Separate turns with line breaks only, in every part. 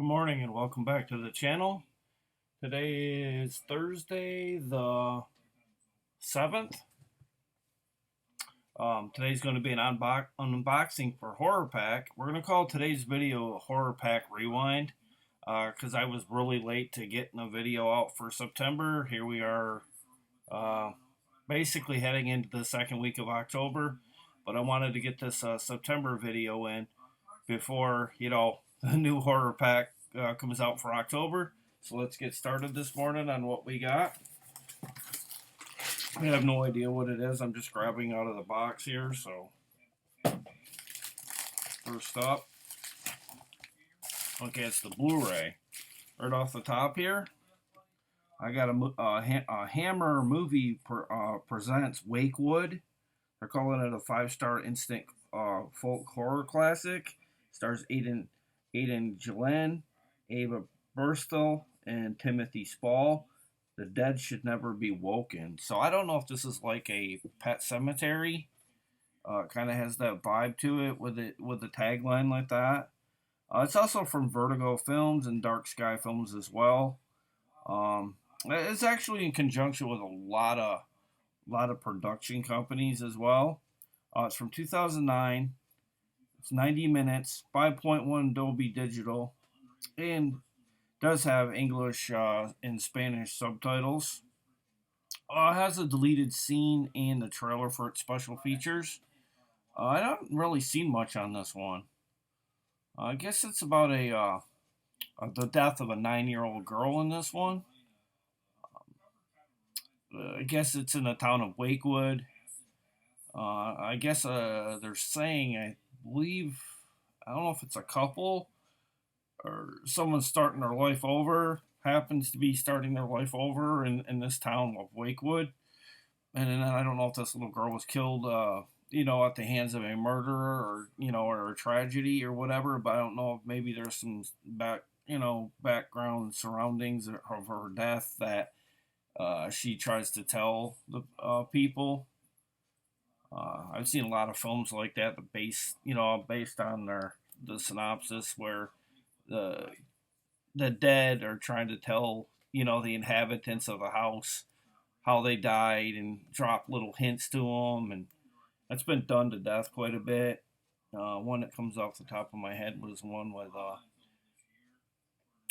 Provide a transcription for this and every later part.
Good morning and welcome back to the channel. Today is Thursday the 7th. Today's going to be an unboxing for HorrorPack. We're going to call today's video HorrorPack Rewind because I was really late to getting a video out for September. Here we are basically heading into the second week of October, but I wanted to get this September video in before, the new HorrorPack comes out for October. So let's get started this morning on what we got. I have no idea what it is. I'm just grabbing out of the box here. So first up, okay, it's the Blu-ray. Right off the top here, I got a Hammer movie presents Wakewood. They're calling it a 5-star instant folk horror classic. Stars Aidan Gillen, Ava Burstall, and Timothy Spall. The dead should never be woken. So I don't know if this is like a Pet Cemetery. Kind of has that vibe to it with a tagline like that. It's also from Vertigo Films and Dark Sky Films as well. It's actually in conjunction with a lot of production companies as well. It's from 2009. It's 90 minutes, 5.1 Dolby Digital, and does have English and Spanish subtitles. It has a deleted scene and the trailer for its special features. I haven't really seen much on this one. I guess it's about the death of a 9-year-old girl in this one. I guess it's in the town of Wakewood. I guess they're saying, I believe, I don't know if it's a couple or someone starting their life over, happens to be starting their life over in this town of Wakewood. And then I don't know if this little girl was killed, at the hands of a murderer or a tragedy or whatever, but I don't know if maybe there's some background surroundings of her death that she tries to tell the people. I've seen a lot of films like that, based on the synopsis where the dead are trying to tell the inhabitants of the house how they died and drop little hints to them, and that's been done to death quite a bit. One that comes off the top of my head was one with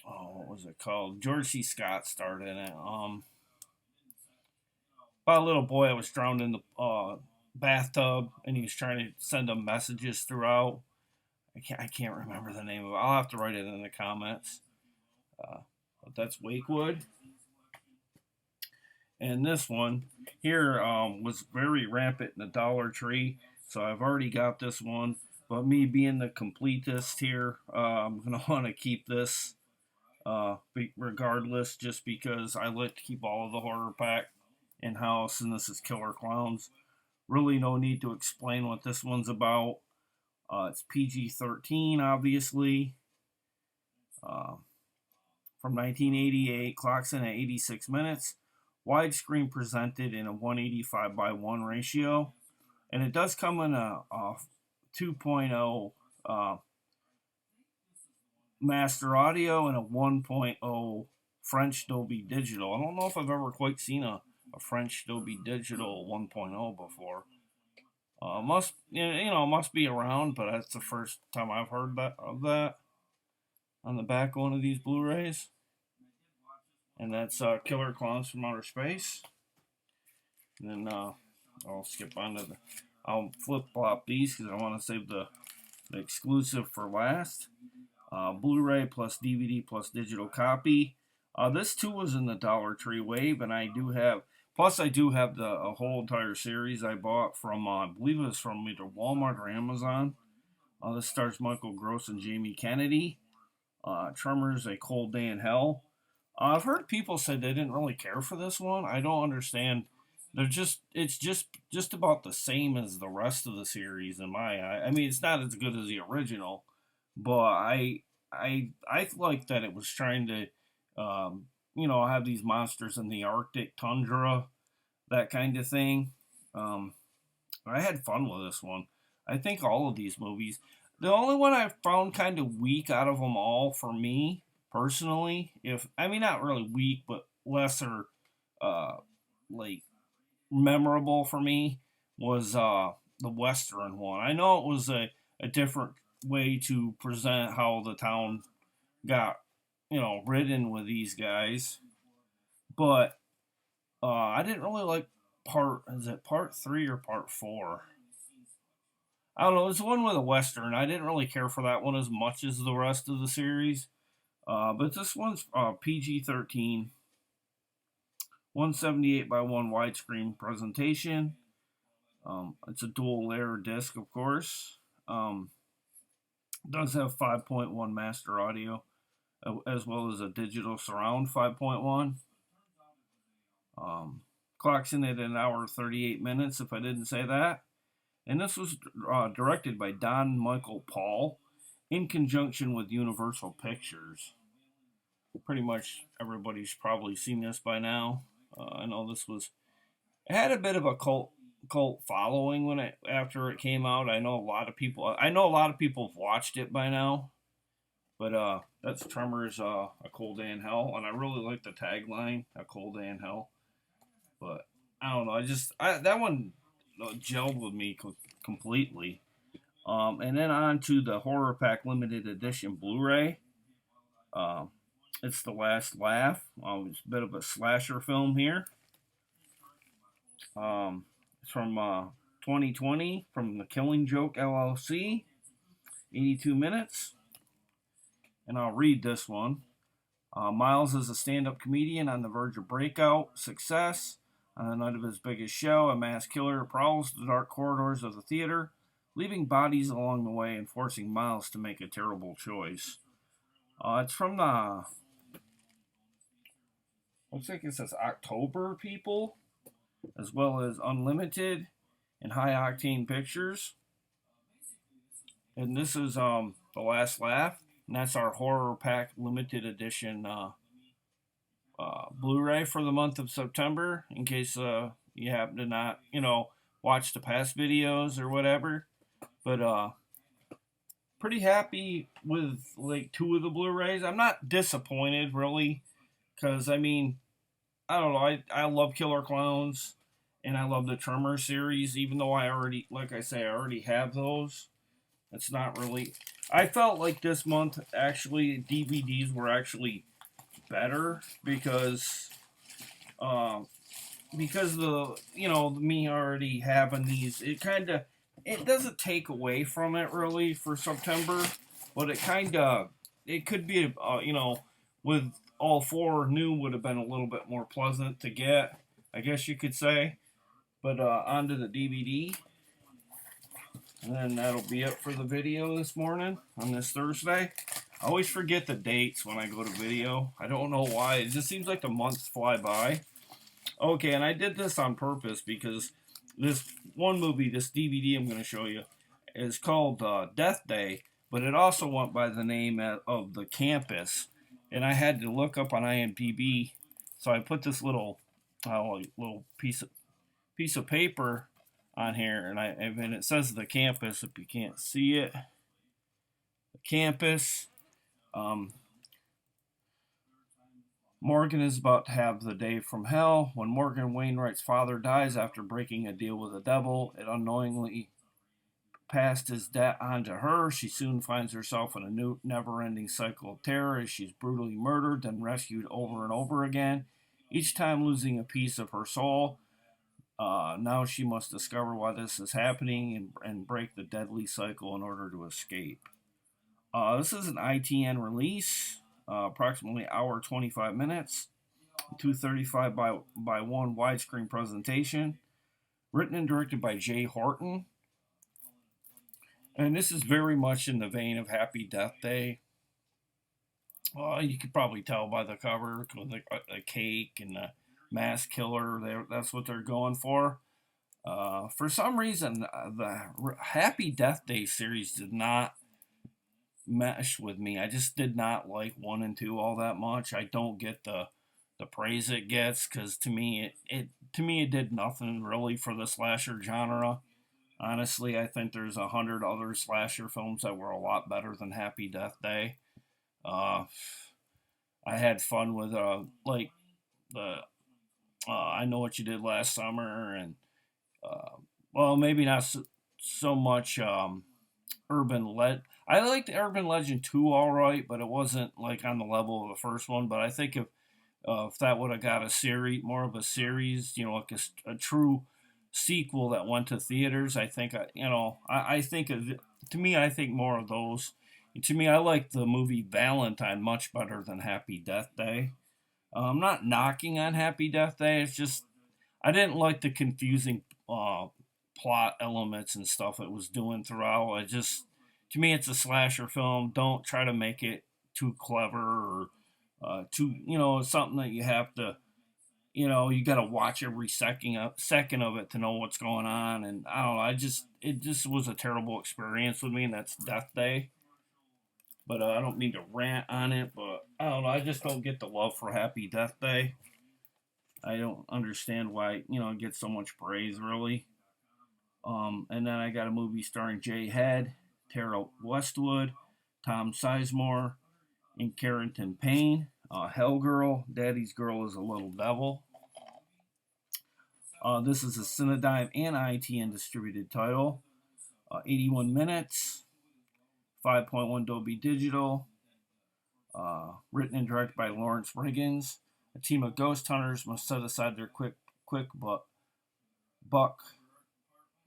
what was it called? George C. Scott starred in it. About a little boy that was drowned in the bathtub, and he was trying to send them messages throughout. I can't remember the name of it. I'll have to write it in the comments. But that's Wakewood. And this one here was very rampant in the Dollar Tree, so I've already got this one. But me being the completist here, I'm going to want to keep this regardless, just because I like to keep all of the HorrorPack in-house, and this is Killer Clowns. Really no need to explain what this one's about. It's PG-13, obviously. From 1988, clocks in at 86 minutes. Widescreen presented in a 185:1 ratio. And it does come in a 2.0 master audio and a 1.0 French Dolby Digital. I don't know if I've ever quite seen a French Dolby Digital 1.0 before. Must be around, but that's the first time I've heard of that on the back of one of these Blu-rays. And that's Killer Clowns from Outer Space. And then I'll skip on to I'll flip-flop these because I want to save the exclusive for last. Blu-ray plus DVD plus digital copy. This too was in the Dollar Tree wave, and I do have a whole entire series I bought from, I believe it was from either Walmart or Amazon. This stars Michael Gross and Jamie Kennedy. Tremors, A Cold Day in Hell. I've heard people say they didn't really care for this one. I don't understand. It's just about the same as the rest of the series in my eye. I mean, it's not as good as the original, but I like that it was trying to have these monsters in the Arctic tundra, that kind of thing. I had fun with this one. I think all of these movies, The only one I found kind of weak out of them all for me personally, if I mean not really weak, but lesser, uh, like memorable for me was the Western one. I know it was a different way to present how the town got, ridden with these guys, but I didn't really like is it part three or part four? I don't know. It's one with a Western. I didn't really care for that one as much as the rest of the series. But this one's PG 13, 178 by 1 widescreen presentation. It's a dual layer disc, of course. It does have 5.1 master audio, as well as a digital surround 5.1. Clocks in at an hour 38 minutes, if I didn't say that. And this was directed by Don Michael Paul in conjunction with Universal Pictures. Pretty much everybody's probably seen this by now. I know it had a bit of a cult following after it came out. I know a lot of people have watched it by now. But that's Tremors, A Cold Day in Hell, and I really like the tagline, A Cold Day in Hell. But I don't know, that one gelled with me completely. And then on to the HorrorPack limited edition Blu-ray. It's The Last Laugh. It's a bit of a slasher film here. It's from 2020 from The Killing Joke LLC. 82 minutes. And I'll read this one. Miles is a stand-up comedian on the verge of breakout success. On the night of his biggest show, a mass killer prowls the dark corridors of the theater, leaving bodies along the way and forcing Miles to make a terrible choice. It's from the, looks like it says October People, as well as Unlimited and High Octane Pictures. And this is The Last Laugh, and that's our HorrorPack limited edition Blu-ray for the month of September, in case you happen to not, watch the past videos or whatever. But pretty happy with like two of the Blu-rays. I'm not disappointed really, because I mean, I don't know. I love Killer Clowns, and I love the Tremor series, even though I already, like I say, I already have those. It's not really. I felt like this month actually DVDs were actually better because the me already having these, it doesn't take away from it really for September, but it could be with all four new would have been a little bit more pleasant to get, I guess you could say. But onto the DVD. And then that'll be it for the video this morning on this Thursday. I always forget the dates when I go to video. I don't know why. It just seems like the months fly by. Okay, and I did this on purpose because this one movie, this DVD I'm going to show you, is called Death Day, but it also went by the name of The Campus. And I had to look up on IMDb, so I put this little piece of paper on here, and it says The Campus. If you can't see it, The Campus. Morgan is about to have the day from hell. When Morgan Wainwright's father dies after breaking a deal with the devil, it unknowingly passed his debt on to her. She soon finds herself in a new, never-ending cycle of terror as she's brutally murdered, then rescued over and over again, each time losing a piece of her soul. Now she must discover why this is happening and break the deadly cycle in order to escape. This is an ITN release, approximately hour 25 minutes, 235 by 1 widescreen presentation, written and directed by Jay Horton. And this is very much in the vein of Happy Death Day. You could probably tell by the cover with the cake and the mass killer. That's what they're going for. For some reason, the Happy Death Day series did not mesh with me. I just did not like 1 and 2 all that much. I don't get the praise it gets, because to me it did nothing really for the slasher genre. Honestly, I think there's 100 other slasher films that were a lot better than Happy Death Day. Uh, I had fun with like the I Know What You Did Last Summer, and uh, well, maybe not so much Urban Let. I liked Urban Legend 2 all right, but it wasn't like on the level of the first one. But I think if that would have got a series, more of a series, like a true sequel that went to theaters, I think, I think of, to me, I think more of those. To me, I like the movie Valentine much better than Happy Death Day. I'm not knocking on Happy Death Day. It's just I didn't like the confusing plot elements and stuff it was doing throughout. I just, to me, it's a slasher film. Don't try to make it too clever or too, something that you have to, you got to watch every second of it to know what's going on. And I don't know. It just was a terrible experience with me, and that's Death Day. But I don't mean to rant on it, but I don't know. I just don't get the love for Happy Death Day. I don't understand why it gets so much praise, really. And then I got a movie starring Jay Head, Tara Westwood, Tom Sizemore, and Carrington Payne. Hell Girl, Daddy's Girl is a Little Devil. This is a Cinedive and ITN distributed title. 81 minutes, 5.1 Dolby Digital. Written and directed by Lawrence Riggins. A team of ghost hunters must set aside their quick buck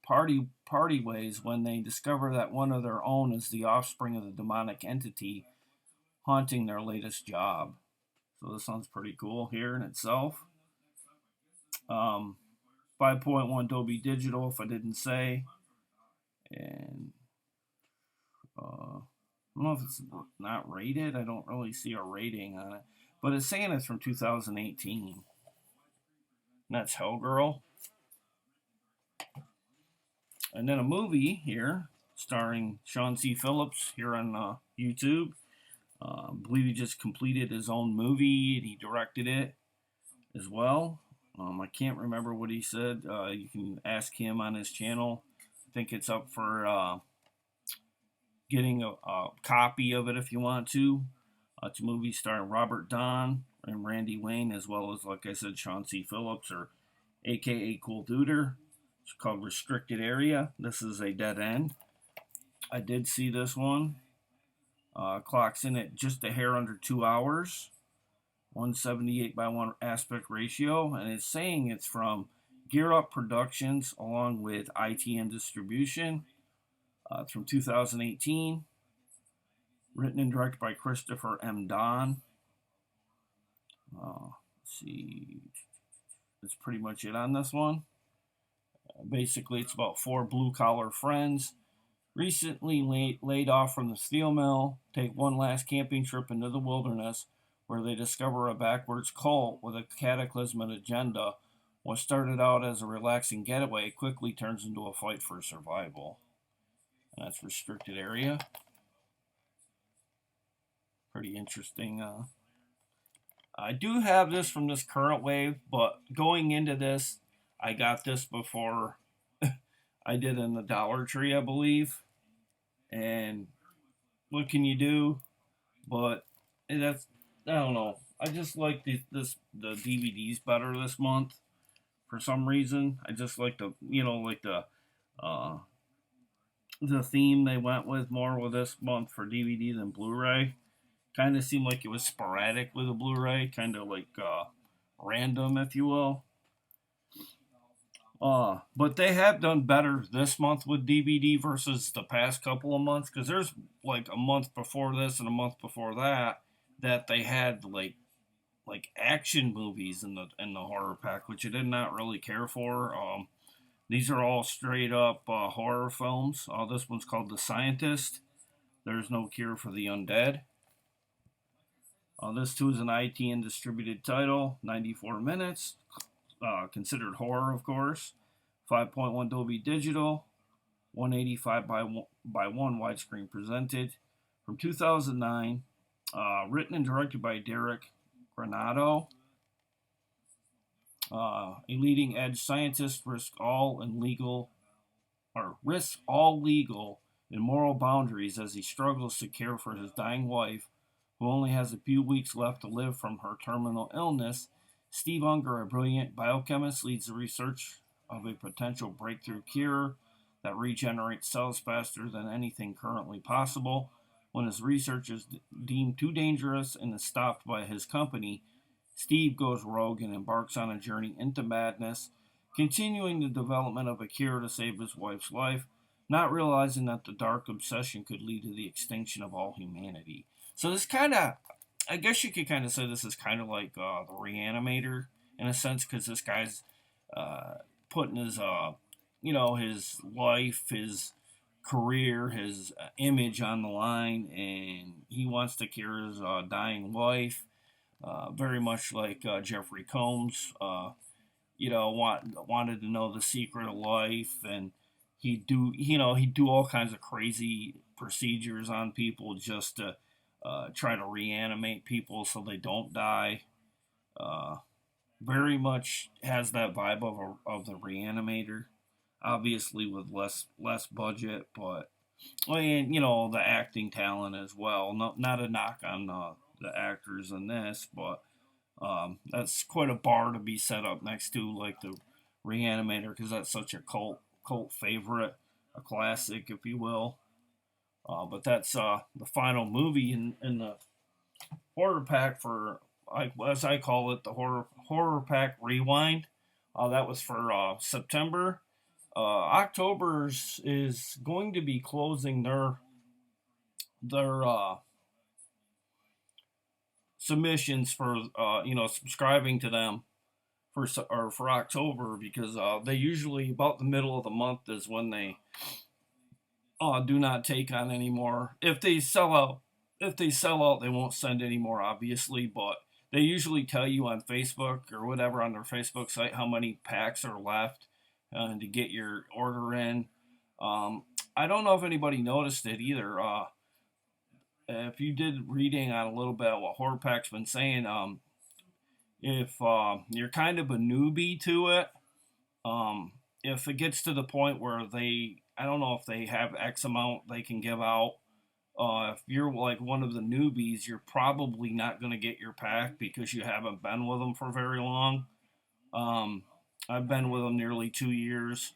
party ways when they discover that one of their own is the offspring of the demonic entity haunting their latest job. So this sounds pretty cool here in itself. 5.1 Dolby Digital, if I didn't say. And I don't know if it's not rated. I don't really see a rating on it. But it's saying it's from 2018. And that's Hellgirl. And then a movie here starring Sean C. Phillips here on YouTube. I believe he just completed his own movie and he directed it as well. I can't remember what he said. You can ask him on his channel. I think it's up for getting a copy of it if you want to. It's a movie starring Robert Don and Randy Wayne, as well as, like I said, Sean C. Phillips, or AKA Cool Duder. It's called Restricted Area. This is a dead end. I did see this one. Clocks in at just a hair under 2 hours. 178:1 aspect ratio. And it's saying it's from Gear Up Productions along with ITN Distribution. It's from 2018. Written and directed by Christopher M. Don. Let's see. That's pretty much it on this one. Basically, it's about 4 blue-collar friends recently laid off from the steel mill, take one last camping trip into the wilderness where they discover a backwards cult with a cataclysmic agenda. What started out as a relaxing getaway quickly turns into a fight for survival. And that's Restricted Area. Pretty interesting. I do have this from this current wave, but going into this, I got this before I did in the Dollar Tree, I believe. And what can you do? But that's, I don't know. I just like the DVDs better this month for some reason. I just like the theme they went with more with this month for DVD than Blu-ray. Kind of seemed like it was sporadic with a Blu-ray, kind of like random, if you will. But they have done better this month with DVD versus the past couple of months, because there's like a month before this and a month before that they had like action movies in the horror pack, which I did not really care for. These are all straight up horror films. This one's called The Scientist. There's No Cure for the Undead. This too is an ITN distributed title, 94 minutes. Considered horror, of course. 5.1 Dolby Digital, 185 by 1 widescreen presented. From 2009, written and directed by Derek Granado. A leading edge scientist risks all in legal or risks all legal and moral boundaries as he struggles to care for his dying wife, who only has a few weeks left to live from her terminal illness. Steve Unger, a brilliant biochemist, leads the research of a potential breakthrough cure that regenerates cells faster than anything currently possible. When his research is deemed too dangerous and is stopped by his company, Steve goes rogue and embarks on a journey into madness, continuing the development of a cure to save his wife's life, not realizing that the dark obsession could lead to the extinction of all humanity. So this kind of, I guess you could kind of say this is kind of like the Reanimator in a sense, because this guy's putting his, his life, his career, his image on the line, and he wants to cure his dying wife. Very much like Jeffrey Combs, wanted to know the secret of life, and he'd do all kinds of crazy procedures on people just to try to reanimate people so they don't die. Very much has that vibe of the Reanimator, obviously with less budget, but and the acting talent as well. Not a knock on the actors in this, but that's quite a bar to be set up next to like the Reanimator, because that's such a cult favorite, a classic, if you will. But that's the final movie in the horror pack for, as I call it, the horror pack rewind. That was for September. October's is going to be closing their submissions for subscribing to them for October, because they usually about the middle of the month is when they do not take on anymore. If they sell out, they won't send anymore, obviously, but they usually tell you on Facebook or whatever on their Facebook site how many packs are left to get your order in. I don't know if anybody noticed it either. If you did reading on a little bit of what HorrorPack's been saying, if you're kind of a newbie to it, if it gets to the point where I don't know if they have X amount they can give out. If you're like one of the newbies, you're probably not going to get your pack because you haven't been with them for very long. I've been with them nearly 2 years.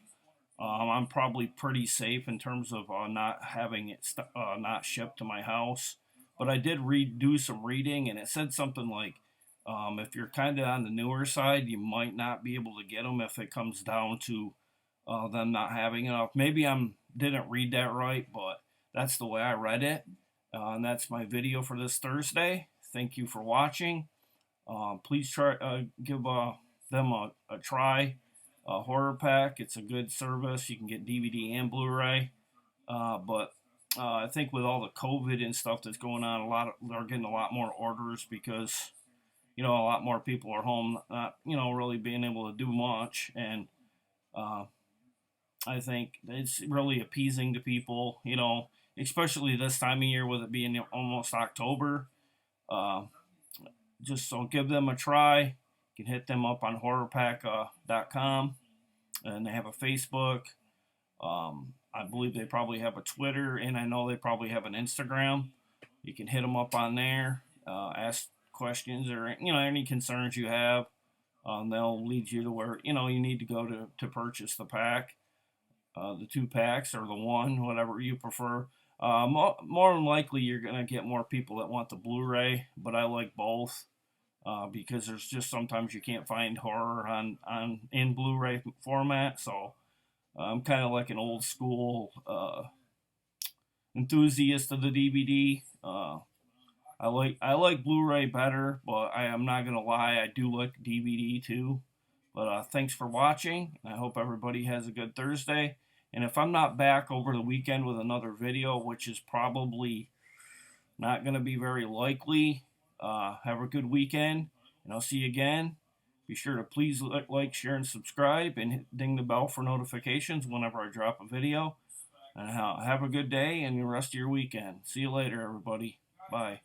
I'm probably pretty safe in terms of not having it not shipped to my house. But I did do some reading, and it said something like, if you're kind of on the newer side, you might not be able to get them if it comes down to them not having enough. Maybe I didn't read that right, but that's the way I read it. And that's my video for this Thursday. Thank you for watching. Please try give them a try. HorrorPack, it's a good service. You can get DVD and Blu-ray. But I think with all the COVID and stuff that's going on, they're getting a lot more orders because a lot more people are home, not really being able to do much, and I think it's really appeasing to people, especially this time of year with it being almost October. Just so give them a try. You can hit them up on HorrorPack.com, and they have a Facebook. I believe they probably have a Twitter, and I know they probably have an Instagram. You can hit them up on there, ask questions or any concerns you have. They'll lead you to where you need to go to purchase the pack, the 2 packs or the one, whatever you prefer. More than likely, you're gonna get more people that want the Blu-ray, but I like both. Because there's just sometimes you can't find horror in Blu-ray format, so I'm kind of like an old school enthusiast of the DVD. I like Blu-ray better, but I am not gonna lie, I do like DVD too. But thanks for watching, and I hope everybody has a good Thursday. And if I'm not back over the weekend with another video, which is probably not gonna be very likely, have a good weekend, and I'll see you again. Be sure to please like, share, and subscribe, and ding the bell for notifications whenever I drop a video. And have a good day and the rest of your weekend. See you later, everybody. Bye.